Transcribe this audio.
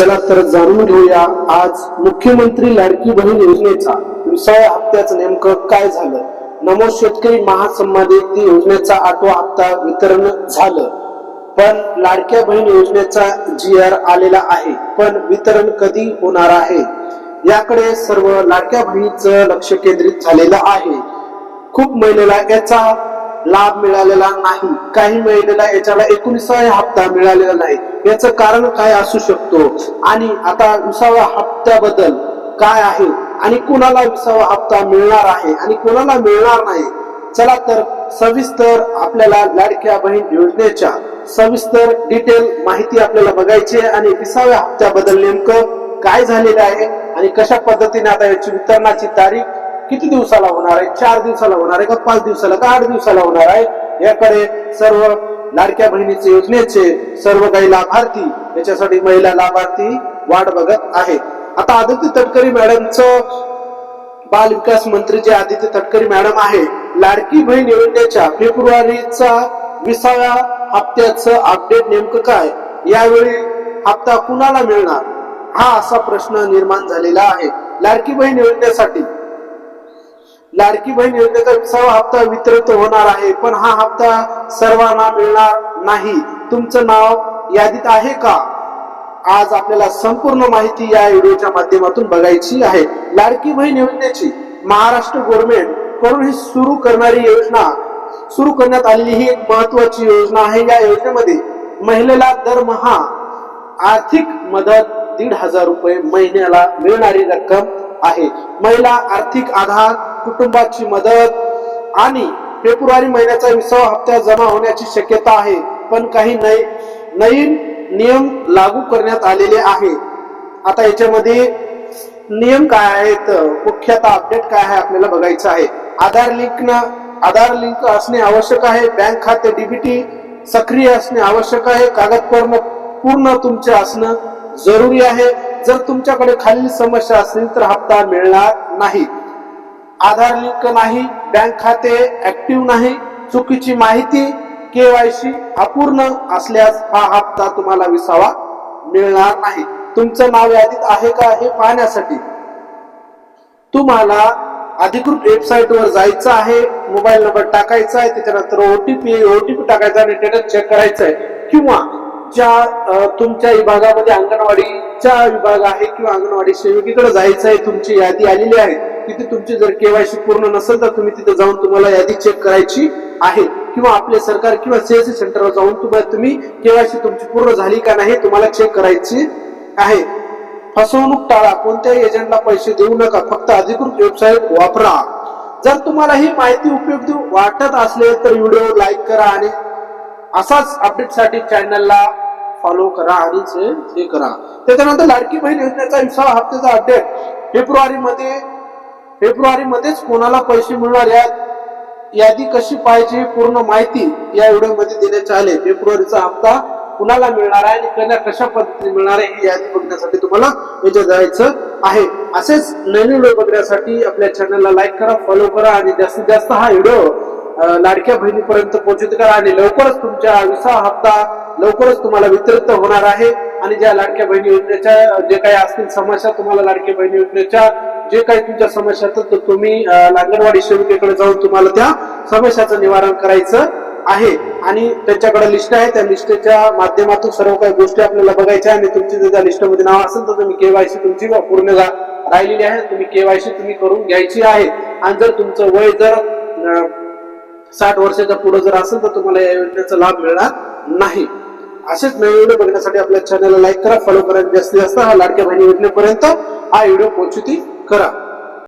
चला तर जाणून घेऊया आज मुख्यमंत्री लाडकी बहीण योजनेचा 20व्या हप्त्याचं नेमकं काय झालं। नमो शेतकरी महासंवादी योजनेचा 8वा हप्ता वितरण झालं, पण लाडक्या बहीण योजनेचा GR आलेला आहे, पण वितरण कधी होणार आहे याकडे सर्व लाडक्या बहिणीचं लक्ष केंद्रित झालेलं आहे। खूप महिलेला याचा लाभ मिळालेला नाही, काही महिलेला याच्याला 19वा हप्ता मिळालेला नाही। याचं कारण काय असू शकतो आणि आता 20व्या हप्त्याबद्दल काय आहे आणि कोणाला 20वा हप्ता मिळणार आहे आणि कोणाला मिळणार नाही, चला तर सविस्तर आपल्याला लाडक्या बहीण योजनेच्या सविस्तर डिटेल माहिती आपल्याला बघायची आहे आणि 20व्या हप्त्याबद्दल नेमकं काय झालेलं आहे आणि कशा पद्धतीने आता याची वितरणाची तारीख किती दिवसाला होणार आहे, 4 दिवसाला होणार आहे का 5 दिवसाला का 8 दिवसाला होणार आहे, याकडे सर्व लाडक्या बहिणीचे योजनेचे सर्व काही लाभार्थी याच्यासाठी महिला लाभार्थी वाट बघत आहे। आता आदित्य तटकरे मॅडमचं बाल विकास मंत्री जे आदित्य तटकरे मॅडम आहे, लाडकी बहीण योजनेच्या फेब्रुवारीचा 20व्या हप्त्याचं अपडेट नेमकं काय, यावेळी हप्ता कुणाला मिळणार हा असा प्रश्न निर्माण झालेला आहे। लाडकी बहीण योजनेचा 20वा हप्ता वितरित होणार आहे, पण हा हप्ता सर्वांना मिळणार नाही। तुमचं नाव यादीत आहे का, आज आपल्याला संपूर्ण माहिती या व्हिडिओच्या माध्यमातून बघायची आहे। लाडकी बहीण योजनेची महाराष्ट्र गव्हर्नमेंट कडून ही सुरू करण्यात आलेली ही एक महत्वाची योजना आहे। या योजनेमध्ये महिलेला दरमहा आर्थिक मदत 1,500 रुपये महिन्याला मिळणारी रक्कम आहे। महिला आर्थिक आधार, कुटुंबाची मदत आणि फेब्रुवारी महिन्याचा 20वा हप्ता जमा होण्याची शक्यता आहे, पण काही नवीन नियम लागू करण्यात आलेले आहे। आता याच्यामध्ये नियम काय आहेत, मुख्यतः अपडेट काय आहे आपल्याला बघायचं आहे। आधार लिंक असणे आवश्यक आहे, बँक खाते DBT सक्रिय असणे आवश्यक आहे, कागदपत्र पूर्ण तुमचे असणं जरुरी आहे। जर तुमच्याकडे खालील समस्या असतील तर हप्ता मिळणार नाही। आधार लिंक नाही, बँक खाते ऍक्टिव्ह नाही, चुकीची माहिती, KYC अपूर्ण असल्यास हा हप्ता तुम्हाला 20वा मिळणार नाही। तुमचं नाव यादीत आहे का हे पाहण्यासाठी तुम्हाला अधिकृत वेबसाईट वर जायचं आहे, मोबाईल नंबर टाकायचा आहे, त्याच्यानंतर OTP टाकायचा आणि स्टेटस चेक करायचं आहे, किंवा ज्या तुमच्या विभागामध्ये अंगणवाडीचा विभाग आहे किंवा अंगणवाडी सेविकेकडे जायचं आहे, तुमची यादी आलेली आहे, तिथे तुमची जर KYC पूर्ण नसेल तर तुम्ही तिथे जाऊन तुम्हाला यादी चेक करायची आहे, किंवा आपले सरकार किंवा CSC सेंटरवर जाऊन तुम्ही KYC तुमची पूर्ण झाली का नाही तुम्हाला चेक करायची आहे। फसवणूक टाळा, कोणत्याही एजंटला पैसे देऊ नका, फक्त अधिकृत वेबसाईट वापरा। जर तुम्हाला ही माहिती उपयुक्त वाटत असले तर व्हिडिओ लाईक करा आणि असाच अपडेटसाठी चॅनलला फॉलो करा आणि हे करा। त्याच्यानंतर लाडकी बहीण योजनेचा 20वा हप्त्याचा अपडेट फेब्रुवारीमध्येच कोणाला पैसे मिळणार यादी कशी पाहिजे पूर्ण माहिती या व्हिडिओमध्ये देण्यात आले। फेब्रुवारीचा हप्ता कुणाला मिळणार आहे आणि कशा पद्धतीने मिळणार आहे ही यादी बघण्यासाठी तुम्हाला याच्यात जायचं आहे। असेच नवीन व्हिडिओ बघण्यासाठी आपल्या चॅनलला लाईक करा, फॉलो करा आणि जास्तीत जास्त हा व्हिडिओ लाडक्या बहिणीपर्यंत पोहोचित करा आणि लवकरच तुमच्या 20वा हप्ता लवकरच तुम्हाला वितरित होणार आहे। आणि ज्या लाडक्या बहिणी योजनेच्या जे काही असतील समस्या, तुम्हाला लाडक्या बहिणी योजनेच्या जे काही तुमच्या समस्या असतात तर तुम्ही अंगणवाडी सेविकेकडे जाऊन तुम्हाला त्या समस्याचं निवारण करायचं आहे आणि त्यांच्याकडे लिस्ट आहे, त्या लिस्टच्या माध्यमातून सर्व काही गोष्टी आपल्याला बघायच्या आणि तुमची जर त्या लिस्टमध्ये नाव असेल तर तुम्ही KYC तुमची पूर्ण राहिलेली आहे, तुम्ही KYC तुम्ही करून घ्यायची आहे। आणि जर तुमचं वय जर 60 वर्षाच्या पुढे जर असेल तर तुम्हाला या योजनेचा लाभ मिळणार नाही। असेच नवीन व्हिडिओ बघण्यासाठी आपल्या चॅनलला लाईक करा, फॉलो करा, जास्तीत जास्त हा लाडक्या बहिणी योजनेपर्यंत हा व्हिडिओ पोहोचती करा।